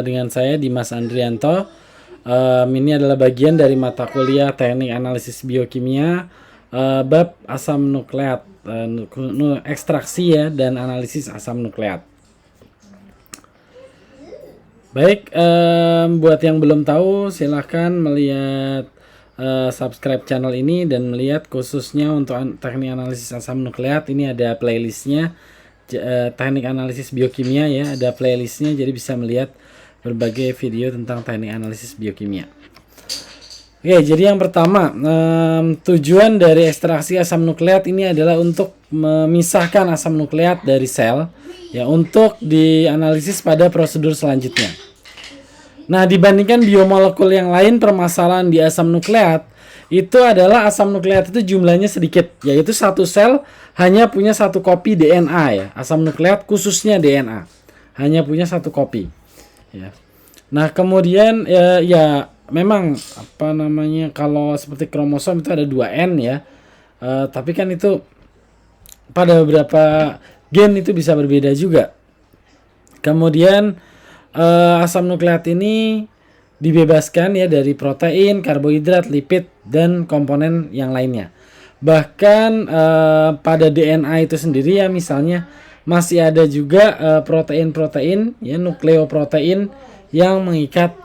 Dengan saya Dimas Andrianto. Ini adalah bagian dari mata kuliah Teknik Analisis Biokimia, bab asam nukleat, ekstraksi ya dan analisis asam nukleat. Baik, buat yang belum tahu silahkan melihat subscribe channel ini dan melihat khususnya untuk teknik analisis asam nukleat. Ini ada playlistnya, teknik analisis biokimia ya, ada playlistnya, jadi bisa melihat berbagai video tentang teknik analisis biokimia. Oke, jadi yang pertama, tujuan dari ekstraksi asam nukleat ini adalah untuk memisahkan asam nukleat dari sel ya, untuk dianalisis pada prosedur selanjutnya. Nah, dibandingkan biomolekul yang lain, permasalahan di asam nukleat itu adalah asam nukleat itu jumlahnya sedikit, yaitu satu sel hanya punya satu kopi DNA ya. Asam nukleat khususnya DNA hanya punya satu kopi ya. Nah, kemudian ya memang kalau seperti kromosom itu ada 2N ya. Tapi kan itu pada beberapa gen itu bisa berbeda juga. Kemudian asam nukleat ini dibebaskan ya dari protein, karbohidrat, lipid, dan komponen yang lainnya. Bahkan pada DNA itu sendiri ya, misalnya masih ada juga protein-protein ya, nukleoprotein yang mengikat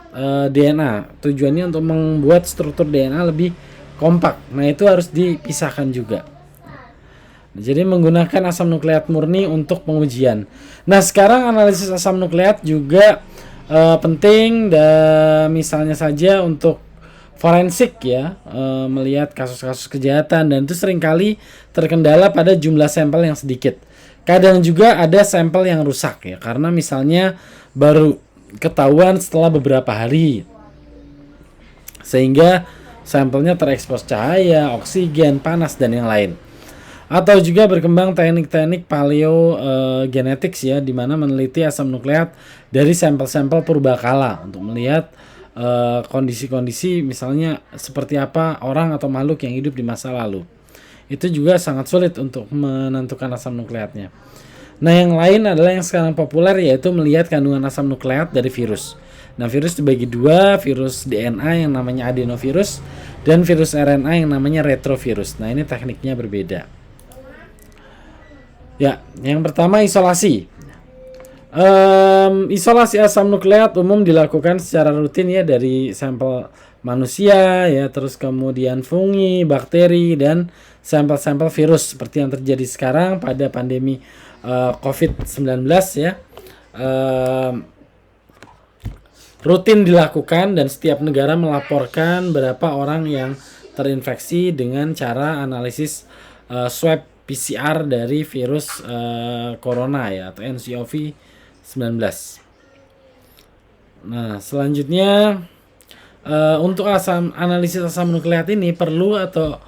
DNA. Tujuannya untuk membuat struktur DNA lebih kompak. Nah, itu harus dipisahkan juga. Jadi menggunakan asam nukleat murni untuk pengujian. Nah, sekarang analisis asam nukleat juga penting, dan misalnya saja untuk forensik ya, melihat kasus-kasus kejahatan, dan itu seringkali terkendala pada jumlah sampel yang sedikit. Kadang juga ada sampel yang rusak ya, karena misalnya baru ketahuan setelah beberapa hari, sehingga sampelnya terekspos cahaya, oksigen, panas, dan yang lain. Atau juga berkembang teknik-teknik paleogenetics ya, di mana meneliti asam nukleat dari sampel-sampel purbakala untuk melihat kondisi-kondisi misalnya seperti apa orang atau makhluk yang hidup di masa lalu. Itu juga sangat sulit untuk menentukan asam nukleatnya. Nah, yang lain adalah yang sekarang populer, yaitu melihat kandungan asam nukleat dari virus. Nah, virus dibagi dua, virus DNA yang namanya adenovirus dan virus RNA yang namanya retrovirus. Nah, ini tekniknya berbeda. Ya, yang pertama isolasi. Isolasi asam nukleat umum dilakukan secara rutin ya dari sampel manusia ya, terus kemudian fungi, bakteri, dan sampel-sampel virus seperti yang terjadi sekarang pada pandemi COVID-19 ya. Rutin dilakukan dan setiap negara melaporkan berapa orang yang terinfeksi dengan cara analisis swab PCR dari virus corona ya, atau nCoV-19. Nah, selanjutnya untuk analisis asam nukleat ini perlu atau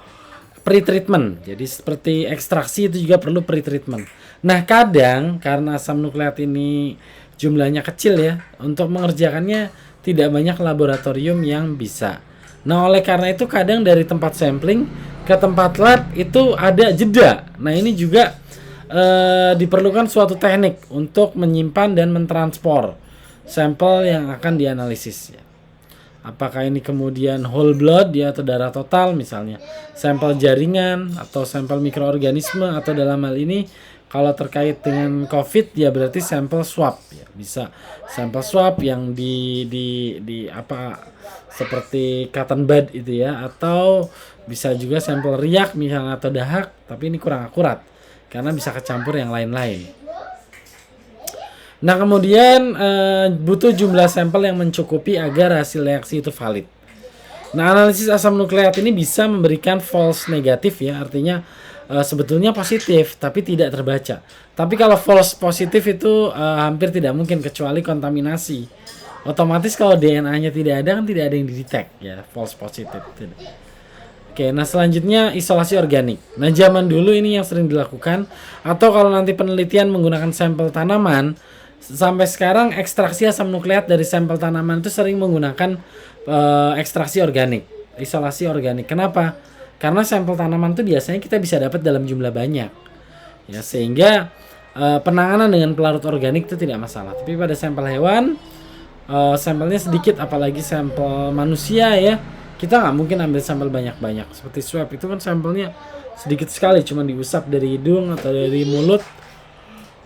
pre-treatment. Jadi seperti ekstraksi itu juga perlu pre-treatment. Nah, kadang karena asam nukleat ini jumlahnya kecil ya, untuk mengerjakannya tidak banyak laboratorium yang bisa. Nah, oleh karena itu kadang dari tempat sampling ke tempat lab itu ada jeda. Nah, ini juga diperlukan suatu teknik untuk menyimpan dan mentransfer sampel yang akan dianalisis ya. Apakah ini kemudian whole blood ya, atau darah total misalnya, sampel jaringan atau sampel mikroorganisme, atau dalam hal ini kalau terkait dengan COVID ya berarti sampel swab ya. Bisa sampel swab yang seperti cotton bud itu ya, atau bisa juga sampel riak misalnya atau dahak, tapi ini kurang akurat karena bisa kecampur yang lain-lain. Nah, kemudian butuh jumlah sampel yang mencukupi agar hasil reaksi itu valid. Nah, analisis asam nukleat ini bisa memberikan false negatif ya, artinya sebetulnya positif tapi tidak terbaca. Tapi kalau false positif itu hampir tidak mungkin kecuali kontaminasi. Otomatis kalau DNA-nya tidak ada kan tidak ada yang didetek ya, false positif. Oke, nah selanjutnya isolasi organik. Nah, zaman dulu ini yang sering dilakukan, atau kalau nanti penelitian menggunakan sampel tanaman, sampai sekarang ekstraksi asam nukleat dari sampel tanaman itu sering menggunakan ekstraksi organik, isolasi organik. Kenapa? Karena sampel tanaman itu biasanya kita bisa dapat dalam jumlah banyak ya, sehingga penanganan dengan pelarut organik itu tidak masalah. Tapi pada sampel hewan, sampelnya sedikit, apalagi sampel manusia ya, kita nggak mungkin ambil sampel banyak-banyak. Seperti swab itu kan sampelnya sedikit sekali, cuma diusap dari hidung atau dari mulut,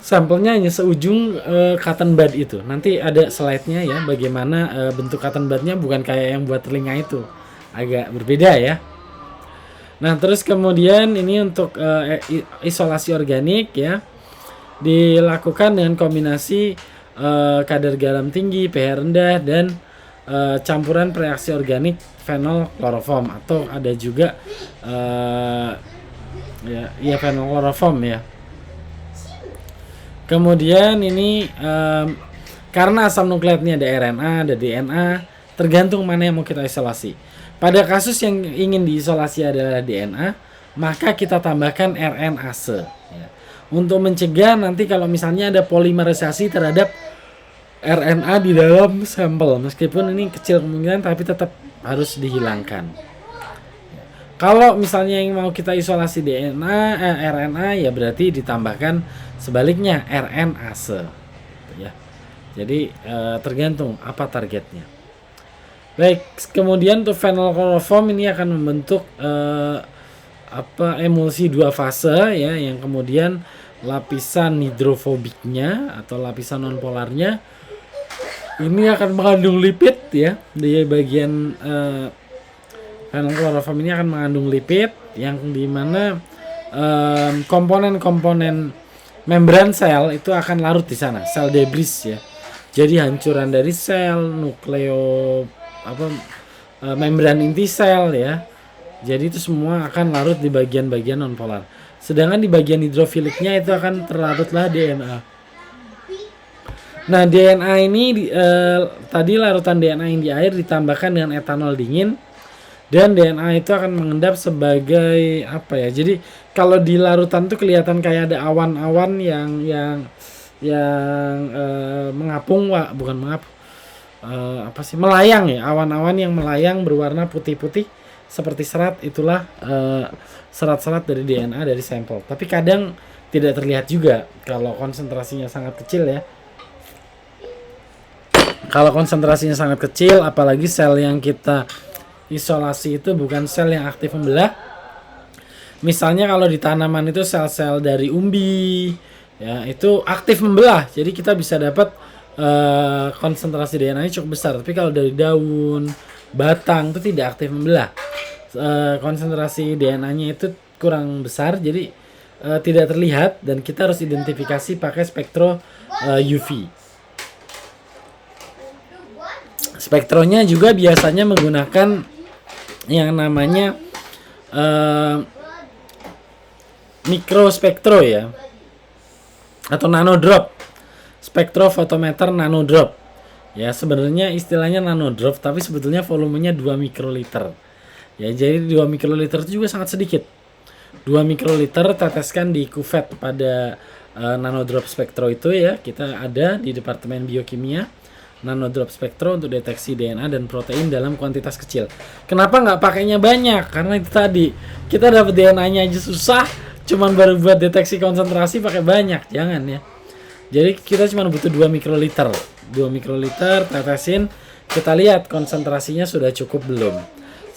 sampelnya hanya seujung cotton bud itu. Nanti ada slide-nya ya, bagaimana bentuk cotton budnya, bukan kayak yang buat telinga itu, agak berbeda ya. Nah terus kemudian ini untuk isolasi organik ya, dilakukan dengan kombinasi kadar garam tinggi, pH rendah, dan campuran reaksi organik fenol kloroform, atau ada juga ya fenol kloroform ya. Kemudian ini karena asam nukleat ini ada RNA, ada DNA, tergantung mana yang mau kita isolasi. Pada kasus yang ingin diisolasi adalah DNA, maka kita tambahkan RNase ya, untuk mencegah nanti kalau misalnya ada polimerisasi terhadap RNA di dalam sampel, meskipun ini kecil kemungkinan tapi tetap harus dihilangkan. Kalau misalnya yang mau kita isolasi RNA ya berarti ditambahkan sebaliknya RNase ya. Jadi tergantung apa targetnya. Baik, kemudian untuk fenol kloroform ini akan membentuk emulsi dua fase ya, yang kemudian lapisan hidrofobiknya atau lapisan nonpolarnya ini akan mengandung lipid ya. Di bagian fenol kloroform ini akan mengandung lipid yang dimana komponen-komponen membran sel itu akan larut di sana, sel debris ya. Jadi hancuran dari sel, membran inti sel ya. Jadi itu semua akan larut di bagian-bagian nonpolar. Sedangkan di bagian hidrofiliknya itu akan terlarutlah DNA. Nah, DNA ini tadi larutan DNA yang di air ditambahkan dengan etanol dingin, dan DNA itu akan mengendap sebagai apa ya? Jadi kalau di larutan tuh kelihatan kayak ada awan-awan yang mengapung, bukan mengapung, melayang ya, awan-awan yang melayang berwarna putih-putih seperti serat. Itulah serat-serat dari DNA dari sampel. Tapi kadang tidak terlihat juga kalau konsentrasinya sangat kecil ya. Kalau konsentrasinya sangat kecil, apalagi sel yang kita isolasi itu bukan sel yang aktif membelah. Misalnya kalau di tanaman itu sel-sel dari umbi ya, itu aktif membelah. Jadi kita bisa dapat konsentrasi DNA-nya cukup besar. Tapi kalau dari daun, batang itu tidak aktif membelah. Konsentrasi DNA-nya itu kurang besar, jadi tidak terlihat, dan kita harus identifikasi pakai spektro UV. Spektronya juga biasanya menggunakan yang namanya mikrospektro ya, atau nanodrop, spektrofotometer nanodrop ya. Sebenarnya istilahnya nanodrop, tapi sebetulnya volumenya 2 mikroliter ya. Jadi 2 mikroliter itu juga sangat sedikit. 2 mikroliter teteskan di kuvet pada nanodrop spektro itu ya. Kita ada di Departemen Biokimia nanodrop spektro untuk deteksi DNA dan protein dalam kuantitas kecil. Kenapa nggak pakainya banyak? Karena itu tadi, kita dapat DNA-nya aja susah, cuman baru buat deteksi konsentrasi pakai banyak. Jangan ya. Jadi kita cuma butuh 2 mikroliter. 2 mikroliter tetesin, kita lihat konsentrasinya sudah cukup belum.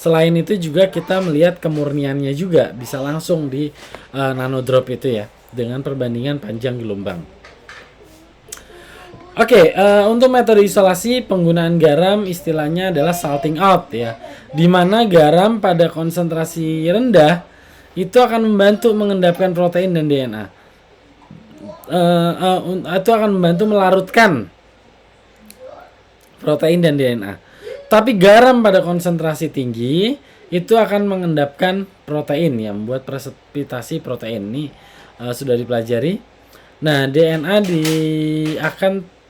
Selain itu juga kita melihat kemurniannya juga, bisa langsung di nanodrop itu ya, dengan perbandingan panjang gelombang. Oke, untuk metode isolasi penggunaan garam istilahnya adalah salting out ya, dimana garam pada konsentrasi rendah itu akan membantu mengendapkan protein dan DNA. Itu akan membantu melarutkan protein dan DNA. Tapi garam pada konsentrasi tinggi itu akan mengendapkan protein ya, membuat presipitasi protein. Ini sudah dipelajari. Nah, DNA akan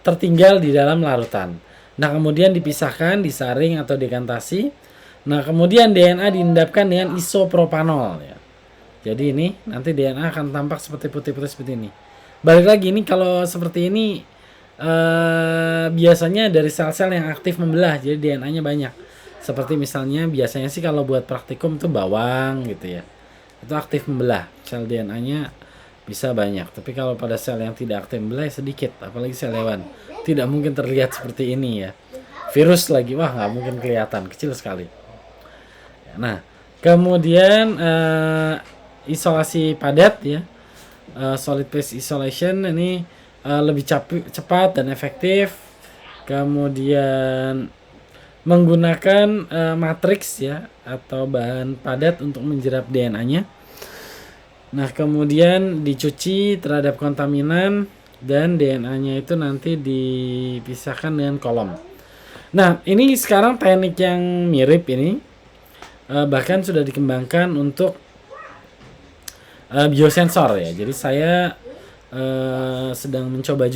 tertinggal di dalam larutan. Nah, kemudian dipisahkan, disaring atau dekantasi. Nah, kemudian DNA diendapkan dengan isopropanol ya. Jadi ini nanti DNA akan tampak seperti putih-putih seperti ini. Balik lagi, ini kalau seperti ini biasanya dari sel-sel yang aktif membelah, jadi DNA-nya banyak. Seperti misalnya biasanya sih kalau buat praktikum itu bawang gitu ya, itu aktif membelah, sel DNA-nya bisa banyak. Tapi kalau pada sel yang tidak aktif membelah sedikit, apalagi sel hewan. Tidak mungkin terlihat seperti ini ya. Virus lagi, wah nggak mungkin kelihatan, kecil sekali. Nah, kemudian isolasi padat ya, solid phase isolation ini lebih cepat dan efektif. Kemudian menggunakan matriks ya atau bahan padat untuk menjerap DNA-nya. Nah, kemudian dicuci terhadap kontaminan dan DNA-nya itu nanti dipisahkan dengan kolom. Nah, ini sekarang teknik yang mirip ini bahkan sudah dikembangkan untuk biosensor ya. Jadi saya sedang mencoba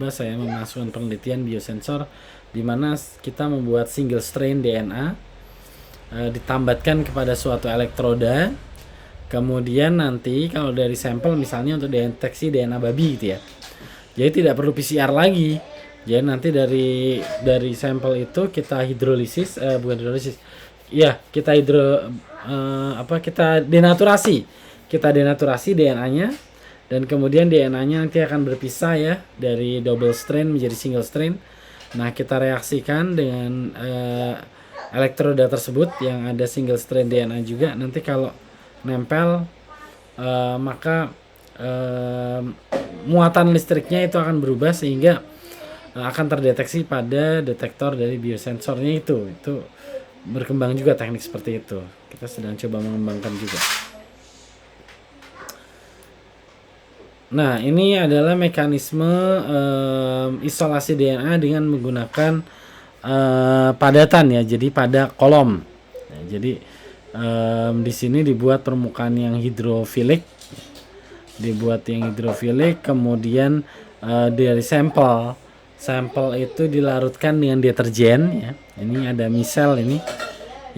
saya memasukkan penelitian biosensor di mana kita membuat single strain DNA ditambatkan kepada suatu elektroda. Kemudian nanti kalau dari sampel misalnya untuk deteksi DNA babi gitu ya. Jadi tidak perlu PCR lagi. Jadi nanti dari sampel itu kita hidrolisis ya, kita denaturasi. Kita denaturasi DNA-nya dan kemudian DNA-nya nanti akan berpisah ya dari double strain menjadi single strain. Nah, kita reaksikan dengan elektroda tersebut yang ada single strain DNA juga. Nanti kalau nempel maka muatan listriknya itu akan berubah sehingga akan terdeteksi pada detektor dari biosensornya itu berkembang juga teknik seperti itu. Kita sedang coba mengembangkan juga. Nah, ini adalah mekanisme isolasi DNA dengan menggunakan padatan ya. Jadi pada kolom. Nah, jadi di sini dibuat permukaan yang hidrofilik, kemudian dari sampel itu dilarutkan dengan deterjen ya. Ini ada misel ini,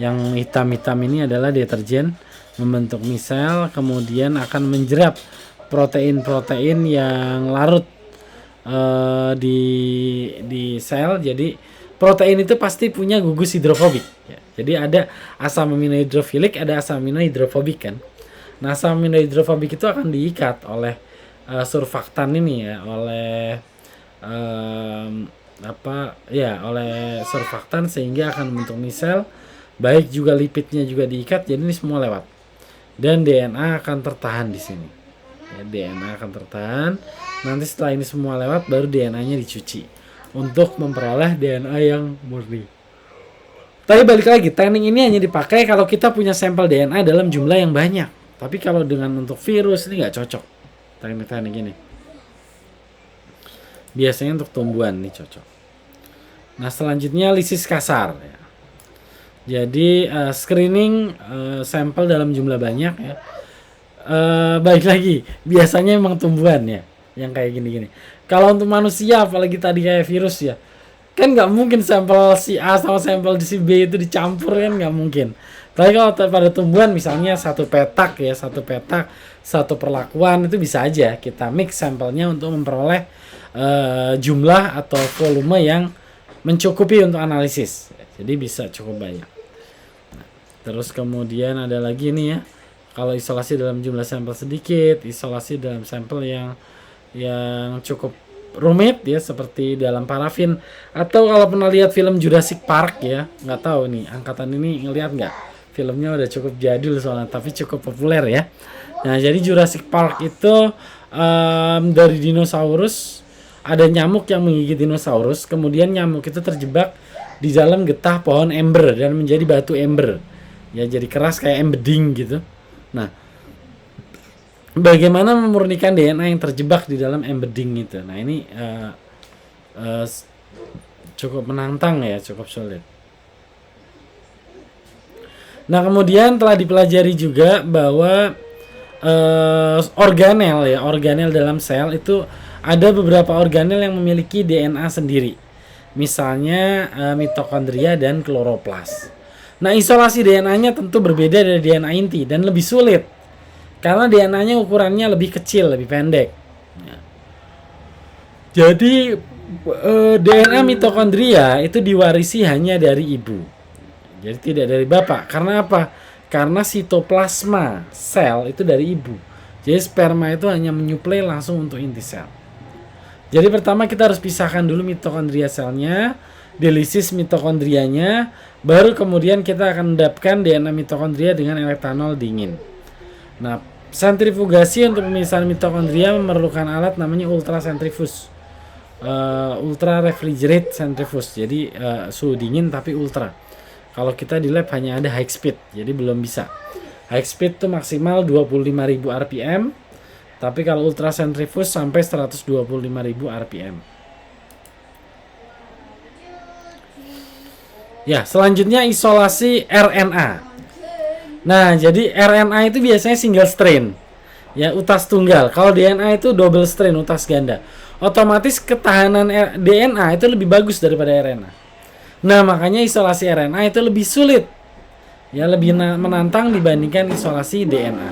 yang hitam-hitam ini adalah deterjen membentuk misel, kemudian akan menjerap protein-protein yang larut di sel. Jadi protein itu pasti punya gugus hidrofobik ya. Jadi ada asam amino hidrofilik, ada asam amino hidrofobik kan. Nah, asam amino hidrofobik itu akan diikat oleh surfaktan ini ya, oleh oleh surfaktan sehingga akan membentuk misel. Baik juga lipidnya juga diikat, jadi ini semua lewat. Dan DNA akan tertahan di sini. Ya, DNA akan tertahan. Nanti setelah ini semua lewat, baru DNA-nya dicuci untuk memperoleh DNA yang murni. Tapi balik lagi, teknik ini hanya dipakai kalau kita punya sampel DNA dalam jumlah yang banyak. Tapi kalau dengan untuk virus ini nggak cocok teknik-teknik ini. Biasanya untuk tumbuhan nih cocok. Nah, selanjutnya lisis kasar ya. Jadi screening sampel dalam jumlah banyak ya. Balik lagi, biasanya emang tumbuhan ya yang kayak gini-gini. Kalau untuk manusia, apalagi tadi kayak virus ya, kan nggak mungkin sampel si A sama sampel si B itu dicampur, kan nggak mungkin. Tapi kalau pada tumbuhan misalnya satu petak, satu perlakuan, itu bisa aja kita mix sampelnya untuk memperoleh jumlah atau volume yang mencukupi untuk analisis. Jadi bisa cukup banyak. Nah, terus kemudian ada lagi nih ya, kalau isolasi dalam jumlah sampel sedikit, isolasi dalam sampel yang cukup rumit ya, seperti dalam parafin. Atau kalau pernah lihat film Jurassic Park ya, nggak tahu nih angkatan ini ngelihat nggak, filmnya udah cukup jadul soalnya, tapi cukup populer ya. Nah, jadi Jurassic Park itu dari dinosaurus, ada nyamuk yang menggigit dinosaurus, kemudian nyamuk itu terjebak di dalam getah pohon ember dan menjadi batu ember ya, jadi keras kayak embedding gitu. Nah, bagaimana memurnikan DNA yang terjebak di dalam embedding itu? Nah, ini cukup menantang ya, cukup sulit. Nah, kemudian telah dipelajari juga bahwa organel dalam sel itu ada beberapa organel yang memiliki DNA sendiri. Misalnya mitokondria dan kloroplas. Nah, isolasi DNA-nya tentu berbeda dari DNA inti dan lebih sulit karena DNA-nya ukurannya lebih kecil, lebih pendek. Jadi DNA mitokondria itu diwarisi hanya dari ibu. Jadi tidak dari bapak. Karena apa? Karena sitoplasma sel itu dari ibu. Jadi sperma itu hanya menyuplai langsung untuk inti sel. Jadi pertama kita harus pisahkan dulu mitokondria selnya, delisis mitokondrianya, baru kemudian kita akan endapkan DNA mitokondria dengan etanol dingin. Nah, sentrifugasi untuk pemisahan mitokondria memerlukan alat namanya ultrasentrifuge, ultra refrigerate centrifuge. Jadi suhu dingin tapi ultra. Kalau kita di lab hanya ada high speed, jadi belum bisa. High speed itu maksimal 25.000 rpm, tapi kalau ultra centrifuge sampai 125.000 rpm. Ya, selanjutnya isolasi RNA. Nah, jadi RNA itu biasanya single strain, ya, utas tunggal. Kalau DNA itu double strain, utas ganda. Otomatis ketahanan DNA itu lebih bagus daripada RNA. Nah, makanya isolasi RNA itu lebih sulit, ya, lebih menantang dibandingkan isolasi DNA.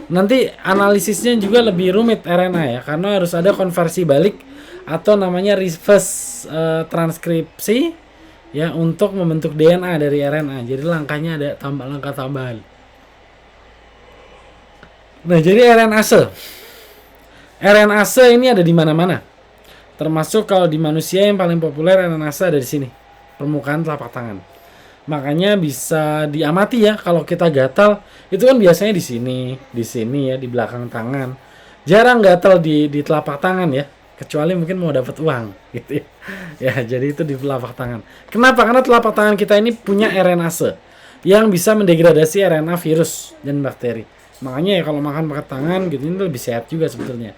Nanti analisisnya juga lebih rumit RNA, ya, karena harus ada konversi balik atau namanya reverse transkripsi, ya, untuk membentuk DNA dari RNA. Jadi langkahnya ada langkah tambahan. Nah, jadi RNase ini ada di mana-mana. Termasuk kalau di manusia yang paling populer RNase ada di sini, permukaan telapak tangan. Makanya bisa diamati ya, kalau kita gatal itu kan biasanya di sini ya, di belakang tangan. Jarang gatal di telapak tangan ya, kecuali mungkin mau dapat uang gitu ya. Ya, jadi itu di telapak tangan. Kenapa? Karena telapak tangan kita ini punya RNase yang bisa mendegradasi RNA virus dan bakteri. Makanya ya kalau makan pakai tangan gitu ini lebih sehat juga sebetulnya.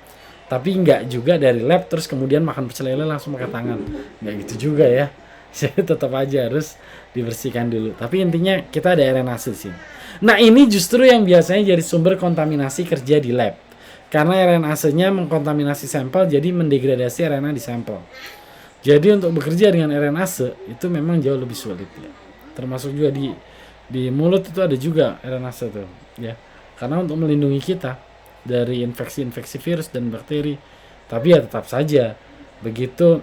Tapi enggak juga dari lab terus kemudian makan pecel lele langsung pakai tangan. Enggak gitu juga ya. Jadi tetap aja harus dibersihkan dulu. Tapi intinya kita ada RNase di sini. Nah, ini justru yang biasanya jadi sumber kontaminasi kerja di lab. Karena RNase-nya mengkontaminasi sampel, jadi mendegradasi RNA di sampel. Jadi untuk bekerja dengan RNase itu memang jauh lebih sulit ya. Termasuk juga di mulut itu ada juga RNase tuh, ya. Karena untuk melindungi kita dari infeksi-infeksi virus dan bakteri. Tapi ya tetap saja begitu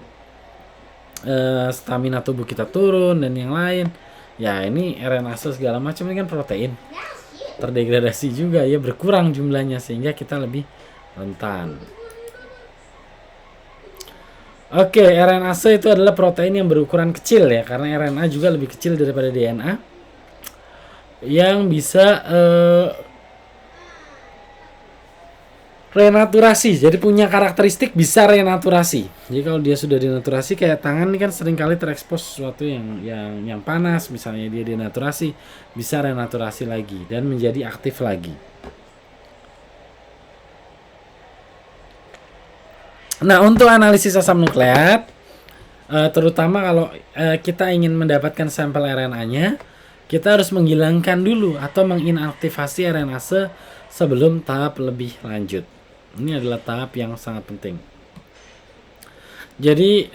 stamina tubuh kita turun dan yang lain, ya ini RNase segala macam ini kan protein terdegradasi juga ya, berkurang jumlahnya sehingga kita lebih rentan. Oke, RNase itu adalah protein yang berukuran kecil ya, karena RNA juga lebih kecil daripada DNA, yang bisa renaturasi. Jadi punya karakteristik bisa renaturasi. Jadi kalau dia sudah denaturasi, kayak tangan ini kan seringkali terekspos sesuatu yang panas, misalnya dia denaturasi, bisa renaturasi lagi dan menjadi aktif lagi. Nah, untuk analisis asam nukleat, terutama kalau kita ingin mendapatkan sampel RNA-nya, kita harus menghilangkan dulu atau menginaktivasi RNase sebelum tahap lebih lanjut. Ini adalah tahap yang sangat penting. Jadi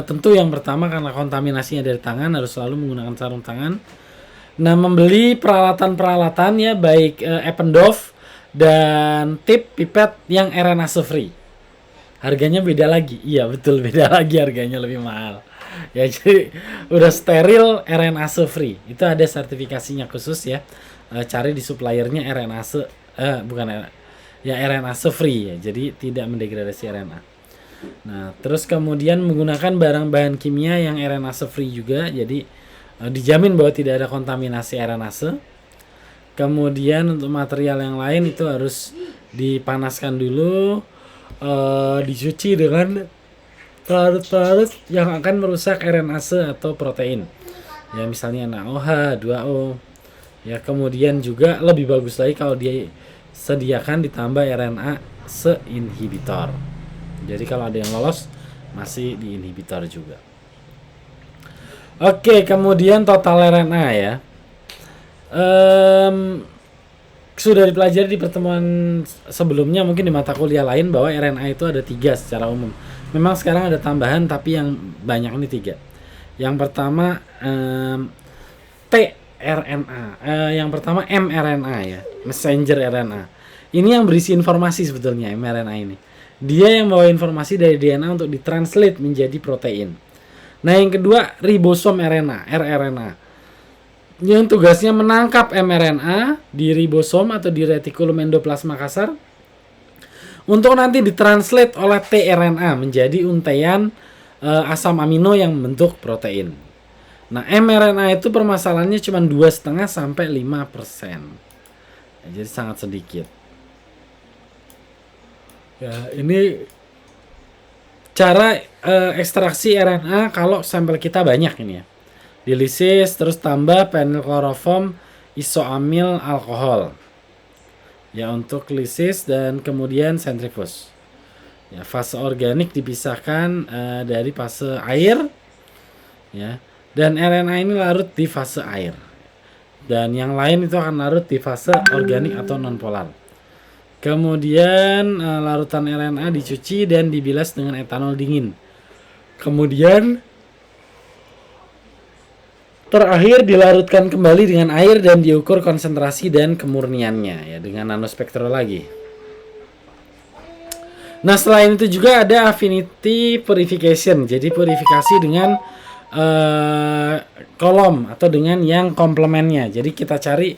tentu yang pertama, karena kontaminasinya dari tangan, harus selalu menggunakan sarung tangan. Nah, membeli peralatan-peralatan ya, baik Eppendorf dan tip pipet yang RNase free. Harganya beda lagi. Iya betul, beda lagi, harganya lebih mahal. Ya, jadi udah steril RNase free. Itu ada sertifikasinya khusus ya. Cari di suppliernya RNase RNase free ya. Jadi tidak mendegradasi RNA. Nah, terus kemudian menggunakan barang-bahan kimia yang RNase free juga. Jadi dijamin bahwa tidak ada kontaminasi RNase. Kemudian untuk material yang lain itu harus dipanaskan dulu, dicuci dengan larut-larut yang akan merusak RNase atau protein. Ya, misalnya NaOH, 2O. Ya, kemudian juga lebih bagus lagi kalau dia sediakan ditambah RNase inhibitor. Jadi kalau ada yang lolos masih di inhibitor juga. Oke, kemudian total RNA ya. Sudah dipelajari di pertemuan sebelumnya, mungkin di mata kuliah lain, bahwa RNA itu ada 3 secara umum. Memang sekarang ada tambahan, tapi yang banyak ini 3. Yang pertama tRNA, yang pertama mRNA ya, messenger RNA. Ini yang berisi informasi sebetulnya, mRNA ini. Dia yang bawa informasi dari DNA untuk ditranslate menjadi protein. Nah, yang kedua ribosom RNA, rRNA, yang tugasnya menangkap mRNA di ribosom atau di retikulum endoplasma kasar untuk nanti ditranslate oleh tRNA menjadi untaian asam amino yang membentuk protein. Nah, mRNA itu permasalahannya cuma 2,5 sampai 5%. Jadi sangat sedikit. Ya, ini cara ekstraksi RNA kalau sampel kita banyak ini ya. Dilisis terus tambah penilkloroform isoamil alkohol. Ya, untuk lisis dan kemudian sentrifus. Ya, fase organik dipisahkan dari fase air, ya, dan RNA ini larut di fase air, dan yang lain itu akan larut di fase organik atau nonpolar. Kemudian larutan RNA dicuci dan dibilas dengan etanol dingin. Kemudian terakhir dilarutkan kembali dengan air dan diukur konsentrasi dan kemurniannya ya dengan nanospektrologi. Nah, selain itu juga ada affinity purification. Jadi purifikasi dengan kolom atau dengan yang komplemennya. Jadi kita cari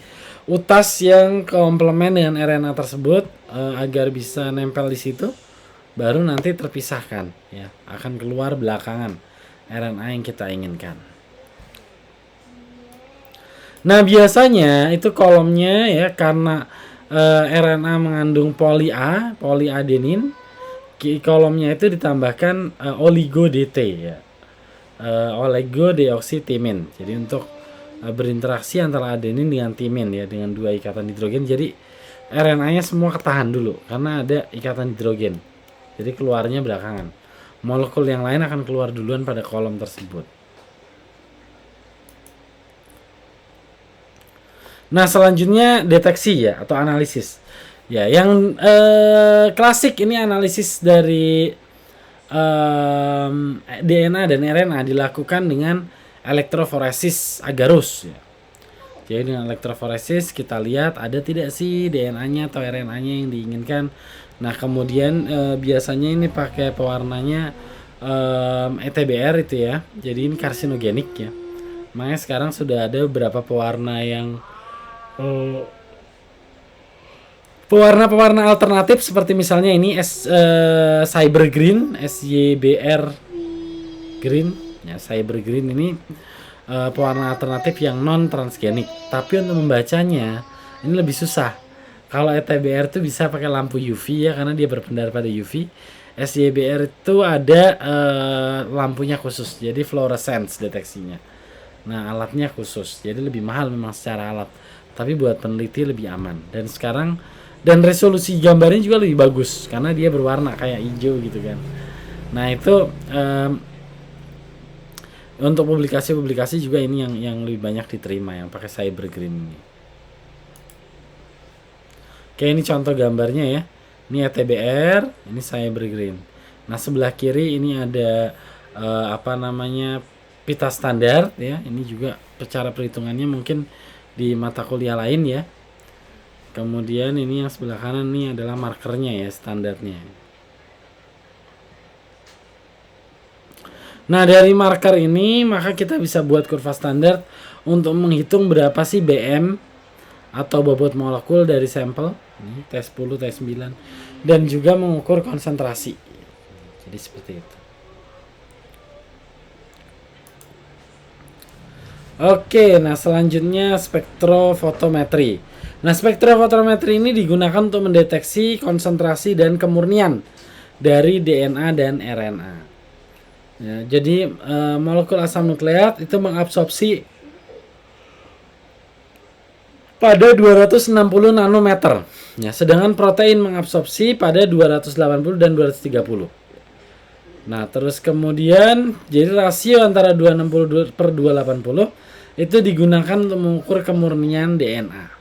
utas yang komplemen dengan RNA tersebut agar bisa nempel di situ, baru nanti terpisahkan ya, akan keluar belakangan RNA yang kita inginkan. Nah, biasanya itu kolomnya ya, karena RNA mengandung poliadenin, kolomnya itu ditambahkan oligo-DT ya, oligodeoksitimin. Jadi untuk berinteraksi antara adenin dengan timin ya, dengan dua ikatan hidrogen. Jadi RNA-nya semua ketahan dulu karena ada ikatan hidrogen. Jadi keluarnya belakangan. Molekul yang lain akan keluar duluan pada kolom tersebut. Nah, selanjutnya deteksi ya atau analisis. Ya, yang klasik ini analisis dari DNA dan RNA dilakukan dengan elektroforesis agarus ya. Jadi dengan elektroforesis kita lihat ada tidak sih DNA-nya atau RNA-nya yang diinginkan. Nah, kemudian biasanya ini pakai pewarnanya ETBR itu ya. Jadi ini karsinogenik ya. Makanya sekarang sudah ada beberapa pewarna yang pewarna alternatif seperti misalnya ini Cyber Green, SYBR Green ya. Cyber Green ini pewarna alternatif yang non transgenik, tapi untuk membacanya ini lebih susah. Kalau ETBR itu bisa pakai lampu UV ya, karena dia berpendar pada UV. SYBR itu ada lampunya khusus, jadi fluorescence deteksinya. Nah, alatnya khusus, jadi lebih mahal memang secara alat, tapi buat peneliti lebih aman. Dan sekarang dan resolusi gambarnya juga lebih bagus karena dia berwarna kayak hijau gitu kan. Nah, itu untuk publikasi juga ini yang lebih banyak diterima yang pakai Cyber Green ini. Oke, ini contoh gambarnya ya. Ini ETBR, ini Cyber Green. Nah, sebelah kiri ini ada pita standar ya. Ini juga cara perhitungannya mungkin di mata kuliah lain ya. Kemudian ini yang sebelah kanan ini adalah markernya ya, standarnya. Nah, dari marker ini maka kita bisa buat kurva standar untuk menghitung berapa sih BM atau bobot molekul dari sampel. Ini T10, T9, dan juga mengukur konsentrasi. Jadi seperti itu. Oke, nah selanjutnya spektrofotometri. Nah, spektrofotometri ini digunakan untuk mendeteksi konsentrasi dan kemurnian dari DNA dan RNA. Ya, jadi molekul asam nukleat itu mengabsorpsi pada 260 nanometer. Ya, sedangkan protein mengabsorpsi pada 280 dan 230. Nah, terus kemudian jadi rasio antara 260 per 280 itu digunakan untuk mengukur kemurnian DNA.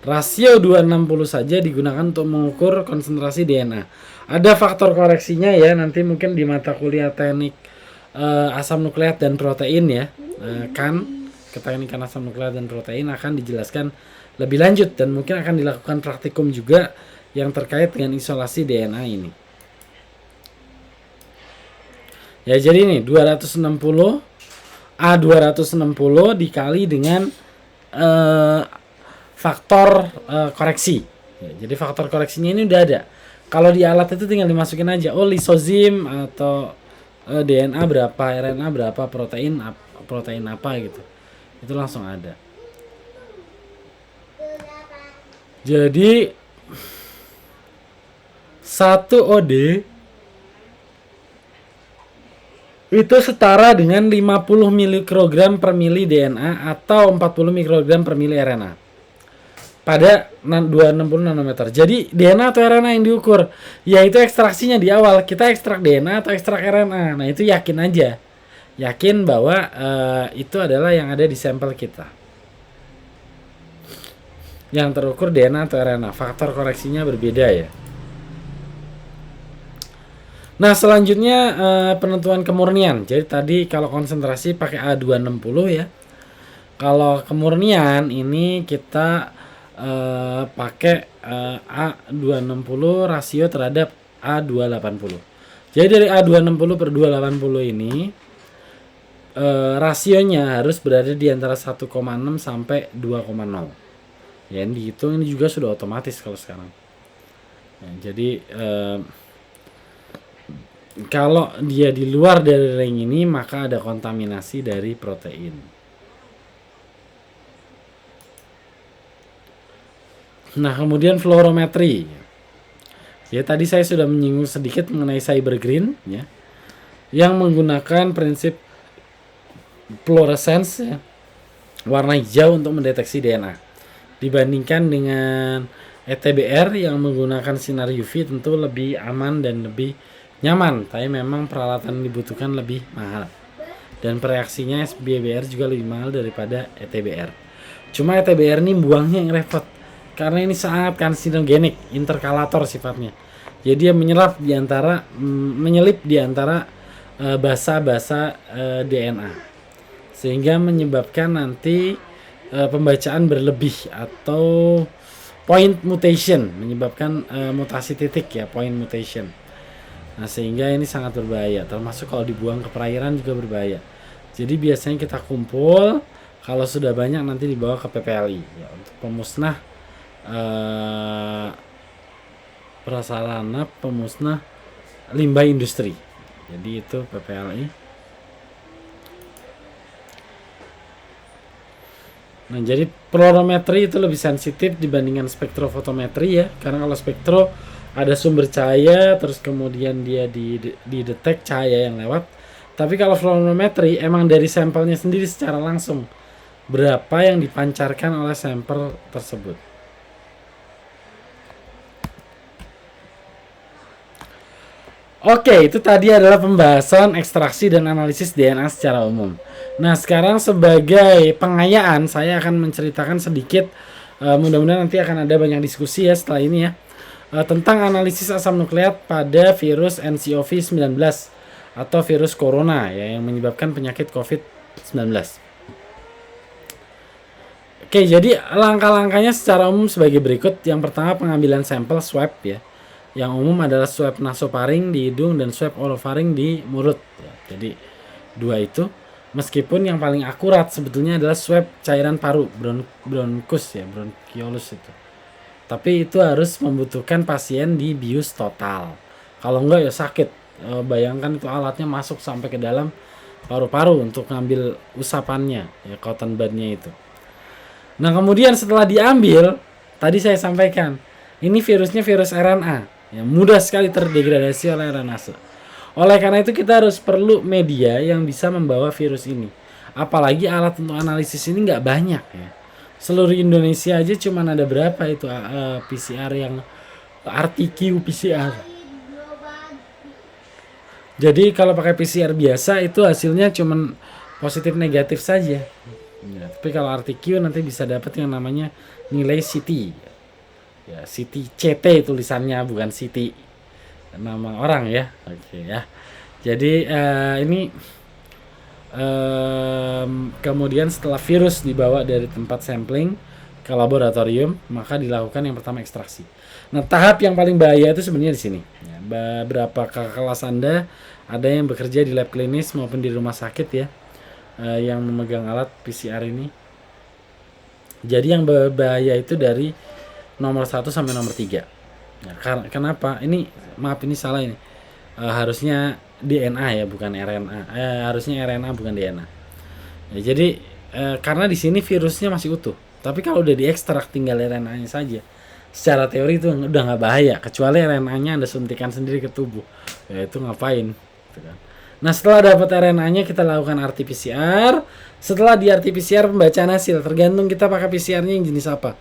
Rasio 260 saja digunakan untuk mengukur konsentrasi DNA. Ada faktor koreksinya ya, nanti mungkin di mata kuliah teknik asam nukleat dan protein ya, keteknikan asam nukleat dan protein akan dijelaskan lebih lanjut, dan mungkin akan dilakukan praktikum juga yang terkait dengan isolasi DNA ini. Ya, jadi ini 260 dikali dengan faktor koreksi. Ya, jadi faktor koreksinya ini udah ada. Kalau di alat itu tinggal dimasukin aja, oh lisozim atau DNA berapa, RNA berapa, protein apa gitu. Itu langsung ada. Jadi 1 OD itu setara dengan 50 mikrogram per mili DNA atau 40 mikrogram per mili RNA pada 260 nanometer. Jadi DNA atau RNA yang diukur, yaitu ekstraksinya di awal. Kita ekstrak DNA atau ekstrak RNA. Nah itu yakin aja, yakin bahwa itu adalah yang ada di sampel kita. Yang terukur DNA atau RNA, faktor koreksinya berbeda ya. Nah selanjutnya penentuan kemurnian. Jadi tadi kalau konsentrasi pakai A260 ya. Kalau kemurnian ini kita pakai A260 rasio terhadap A280. Jadi dari A260 per 280 ini rasionya harus berada di antara 1,6 sampai 2,0. Ya ini dihitung, ini juga sudah otomatis kalau sekarang. Ya, jadi kalau dia di luar dari range ini maka ada kontaminasi dari protein. Nah kemudian fluorometri. Ya tadi saya sudah menyinggung sedikit mengenai cybergreen ya, yang menggunakan prinsip fluorescence ya, warna hijau untuk mendeteksi DNA. Dibandingkan dengan ETBR yang menggunakan sinar UV tentu lebih aman dan lebih nyaman, tapi memang peralatan dibutuhkan lebih mahal. Dan reaksinya SBBR juga lebih mahal daripada ETBR. Cuma ETBR ini buangnya yang repot, karena ini sangat karsinogenik, interkalator sifatnya. Jadi dia menyelip di antara basa-basa DNA, sehingga menyebabkan nanti pembacaan berlebih atau point mutation, menyebabkan mutasi titik ya, point mutation. Nah sehingga ini sangat berbahaya, termasuk kalau dibuang ke perairan juga berbahaya. Jadi biasanya kita kumpul, kalau sudah banyak nanti dibawa ke PPLI ya, untuk pemusnah prasarana pemusnah limbah industri. Jadi itu PPLI. Nah, jadi fluorometri itu lebih sensitif dibandingkan spektrofotometri ya, karena kalau spektro ada sumber cahaya terus kemudian dia didetek cahaya yang lewat. Tapi kalau fluorometri emang dari sampelnya sendiri secara langsung berapa yang dipancarkan oleh sampel tersebut. Oke, itu tadi adalah pembahasan ekstraksi dan analisis DNA secara umum. Nah, sekarang sebagai pengayaan saya akan menceritakan sedikit, mudah-mudahan nanti akan ada banyak diskusi ya setelah ini ya, tentang analisis asam nukleat pada virus nCoV-19 atau virus corona ya, yang menyebabkan penyakit COVID-19. Oke, jadi langkah-langkahnya secara umum sebagai berikut. Yang pertama pengambilan sampel swab ya. Yang umum adalah swab nasofaring di hidung dan swab orofaring di mulut ya. Jadi dua itu, meskipun yang paling akurat sebetulnya adalah swab cairan paru, bronkus ya, bronkiolus itu. Tapi itu harus membutuhkan pasien di bius total. Kalau enggak ya sakit. Bayangkan itu alatnya masuk sampai ke dalam paru-paru untuk ngambil usapannya ya, cotton budnya itu. Nah kemudian setelah diambil, tadi saya sampaikan ini virusnya virus RNA ya, mudah sekali terdegradasi oleh RNase. Oleh karena itu kita harus perlu media yang bisa membawa virus ini. Apalagi alat untuk analisis ini nggak banyak ya. Seluruh Indonesia aja cuma ada berapa itu PCR yang RTQ PCR. Jadi kalau pakai PCR biasa itu hasilnya cuma positif negatif saja. Ya, tapi kalau RTQ nanti bisa dapat yang namanya nilai CT. Ya, CT CT tulisannya, bukan CT nama orang ya. Oke ya. Jadi ini kemudian setelah virus dibawa dari tempat sampling ke laboratorium, maka dilakukan yang pertama ekstraksi. Nah, tahap yang paling bahaya itu sebenarnya di sini. Ya, beberapa kelas Anda ada yang bekerja di lab klinis maupun di rumah sakit ya, yang memegang alat PCR ini. Jadi yang berbahaya itu dari nomor 1 sampai nomor 3. Ya, kenapa? Ini maaf ini salah ini. Harusnya DNA ya bukan RNA. Harusnya RNA bukan DNA. Ya, jadi karena di sini virusnya masih utuh. Tapi kalau udah diekstrak tinggal RNA-nya saja. Secara teori itu udah nggak bahaya. Kecuali RNA-nya Anda suntikan sendiri ke tubuh. Ya itu ngapain? Gitu kan. Nah setelah dapat RNA-nya kita lakukan RT-PCR. Setelah di RT-PCR pembacaan hasil. Tergantung kita pakai PCR-nya yang jenis apa.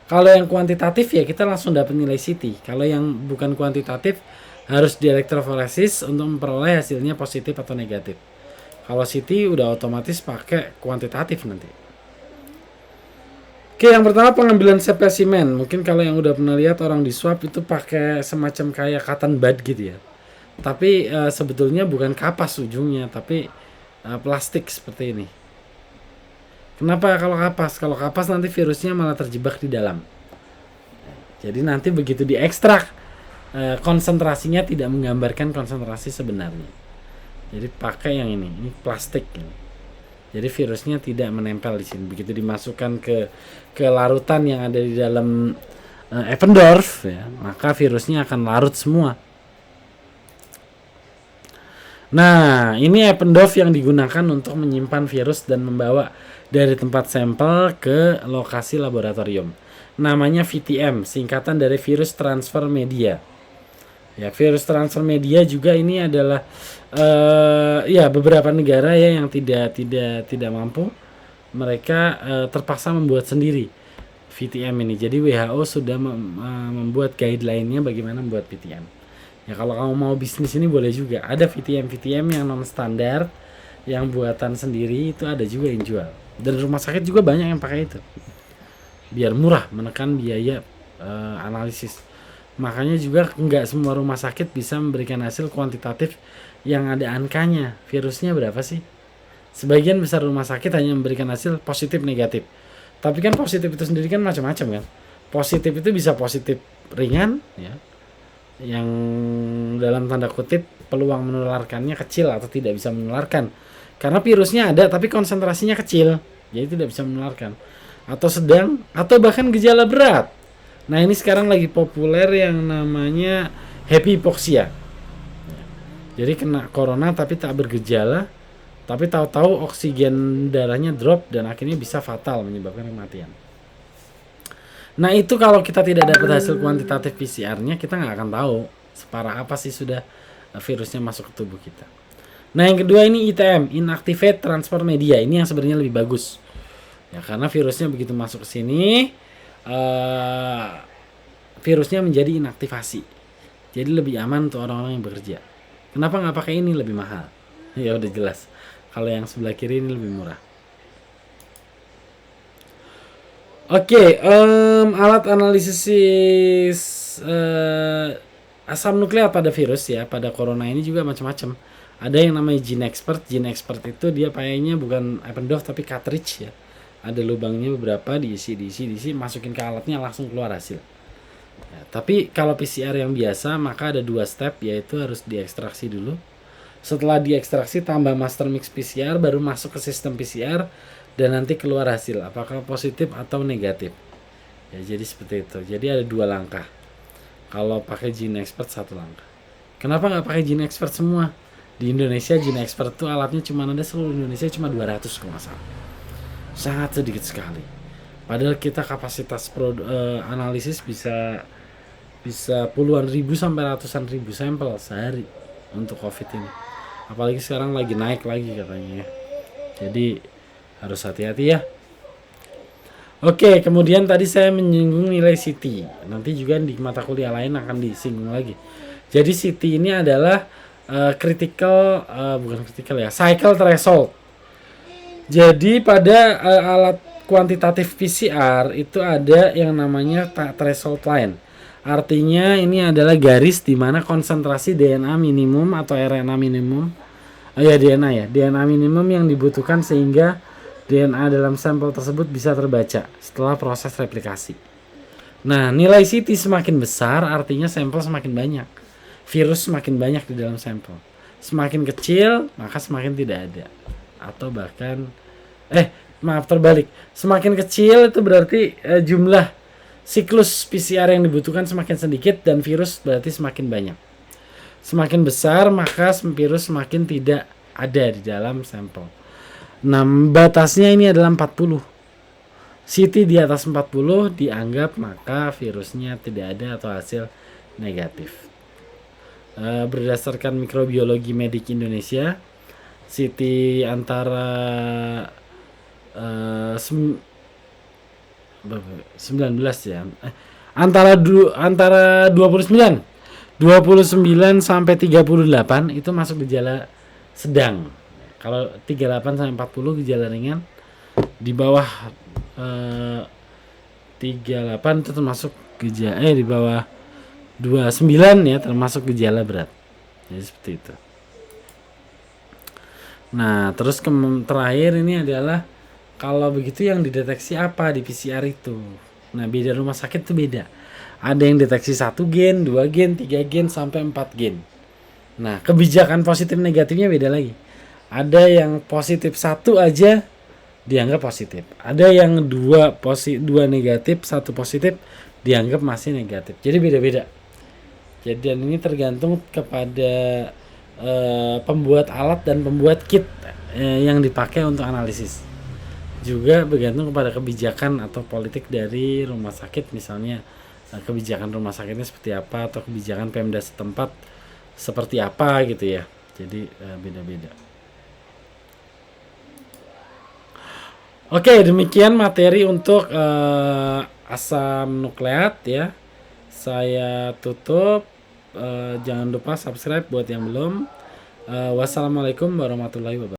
Kalau yang kuantitatif ya kita langsung dapat nilai CT. Kalau yang bukan kuantitatif harus di elektroforesis untuk memperoleh hasilnya positif atau negatif. Kalau CT udah otomatis pakai kuantitatif nanti. Oke, yang pertama pengambilan spesimen. Mungkin kalau yang udah pernah lihat orang di swab itu pakai semacam kayak cotton bud gitu ya. Tapi sebetulnya bukan kapas ujungnya, tapi plastik seperti ini. Kenapa kalau kapas? Kalau kapas nanti virusnya malah terjebak di dalam. Jadi nanti begitu diekstrak konsentrasinya tidak menggambarkan konsentrasi sebenarnya. Jadi pakai yang ini plastik. Jadi virusnya tidak menempel di sini. Begitu dimasukkan ke larutan yang ada di dalam Eppendorf, ya, maka virusnya akan larut semua. Nah, ini Eppendorf yang digunakan untuk menyimpan virus dan membawa dari tempat sampel ke lokasi laboratorium. Namanya VTM, singkatan dari virus transfer media. Ya, virus transfer media juga ini adalah ya beberapa negara ya yang tidak mampu, mereka terpaksa membuat sendiri VTM ini. Jadi WHO sudah membuat guideline-nya bagaimana membuat VTM. Ya kalau kamu mau bisnis ini boleh juga. Ada VTM yang non standar, yang buatan sendiri itu ada juga yang jual. Dan rumah sakit juga banyak yang pakai itu. Biar murah, menekan biaya analisis. Makanya juga nggak semua rumah sakit bisa memberikan hasil kuantitatif yang ada angkanya. Virusnya berapa sih? Sebagian besar rumah sakit hanya memberikan hasil positif negatif. Tapi kan positif itu sendiri kan macam-macam kan. Positif itu bisa positif ringan ya, yang dalam tanda kutip peluang menularkannya kecil atau tidak bisa menularkan. Karena virusnya ada tapi konsentrasinya kecil, jadi tidak bisa menularkan. Atau sedang atau bahkan gejala berat. Nah ini sekarang lagi populer yang namanya happy hypoxia. Jadi kena corona tapi tak bergejala, tapi tahu-tahu oksigen darahnya drop dan akhirnya bisa fatal menyebabkan kematian. Nah itu kalau kita tidak dapat hasil kuantitatif PCR-nya, kita nggak akan tahu separah apa sih sudah virusnya masuk ke tubuh kita. Nah yang kedua ini ITM, Inactivate Transfer Media. Ini yang sebenarnya lebih bagus. Ya karena virusnya begitu masuk ke sini, virusnya menjadi inaktivasi. Jadi lebih aman untuk orang-orang yang bekerja. Kenapa nggak pakai ini, lebih mahal? Ya udah jelas. Kalau yang sebelah kiri ini lebih murah. Oke, alat analisis asam nukleat pada virus ya, pada corona ini juga macam-macam. Ada yang namanya GeneXpert. GeneXpert itu dia pakainya bukan Eppendorf tapi cartridge ya. Ada lubangnya beberapa, diisi, masukin ke alatnya langsung keluar hasil. Ya, tapi kalau PCR yang biasa maka ada 2 step, yaitu harus diekstraksi dulu. Setelah diekstraksi tambah master mix PCR, baru masuk ke sistem PCR dan nanti keluar hasil apakah positif atau negatif. Ya jadi seperti itu. Jadi ada 2 langkah. Kalau pakai GeneXpert 1 langkah. Kenapa nggak pakai GeneXpert semua? Di Indonesia GeneXpert itu alatnya cuma ada seluruh Indonesia cuma 200 kalau nggak salah. Sangat sedikit sekali. Padahal kita kapasitas analisis bisa puluhan ribu sampai ratusan ribu sampel sehari untuk COVID ini. Apalagi sekarang lagi naik lagi katanya. Jadi harus hati-hati ya. Oke, kemudian tadi saya menyinggung nilai CT. Nanti juga di mata kuliah lain akan disinggung lagi. Jadi CT ini adalah cycle threshold. Jadi pada alat kuantitatif PCR itu ada yang namanya threshold line. Artinya ini adalah garis di mana konsentrasi DNA minimum atau RNA minimum. DNA minimum yang dibutuhkan sehingga DNA dalam sampel tersebut bisa terbaca setelah proses replikasi. Nah, nilai CT semakin besar artinya sampel semakin banyak. Virus semakin banyak di dalam sampel. Semakin kecil maka semakin tidak ada. Atau bahkan terbalik. Semakin kecil itu berarti jumlah siklus PCR yang dibutuhkan semakin sedikit dan virus berarti semakin banyak. Semakin besar maka virus semakin tidak ada di dalam sampel. Nah, batasnya ini adalah 40. CT di atas 40 dianggap maka virusnya tidak ada atau hasil negatif. Berdasarkan Mikrobiologi Medik Indonesia, CT antara 19 ya. Antara 29 sampai 38 itu masuk gejala sedang. Kalau 38 sampai 40 gejala ringan. Di bawah 38 itu termasuk gejala di bawah 29 ya termasuk gejala berat. Jadi seperti itu. Nah, terus terakhir ini adalah kalau begitu yang dideteksi apa di PCR itu. Nah, beda rumah sakit itu beda. Ada yang deteksi 1 gen, 2 gen, 3 gen sampai 4 gen. Nah, kebijakan positif negatifnya beda lagi. Ada yang positif 1 aja dianggap positif. Ada yang 2 negatif, 1 positif dianggap masih negatif. Jadi beda-beda. Jadi dan ini tergantung kepada pembuat alat dan pembuat kit yang dipakai untuk analisis. Juga bergantung kepada kebijakan atau politik dari rumah sakit, misalnya kebijakan rumah sakitnya seperti apa atau kebijakan Pemda setempat seperti apa gitu ya. Jadi beda-beda. Oke, demikian materi untuk asam nukleat ya. Saya tutup. Jangan lupa subscribe buat yang belum. Wassalamualaikum warahmatullahi wabarakatuh.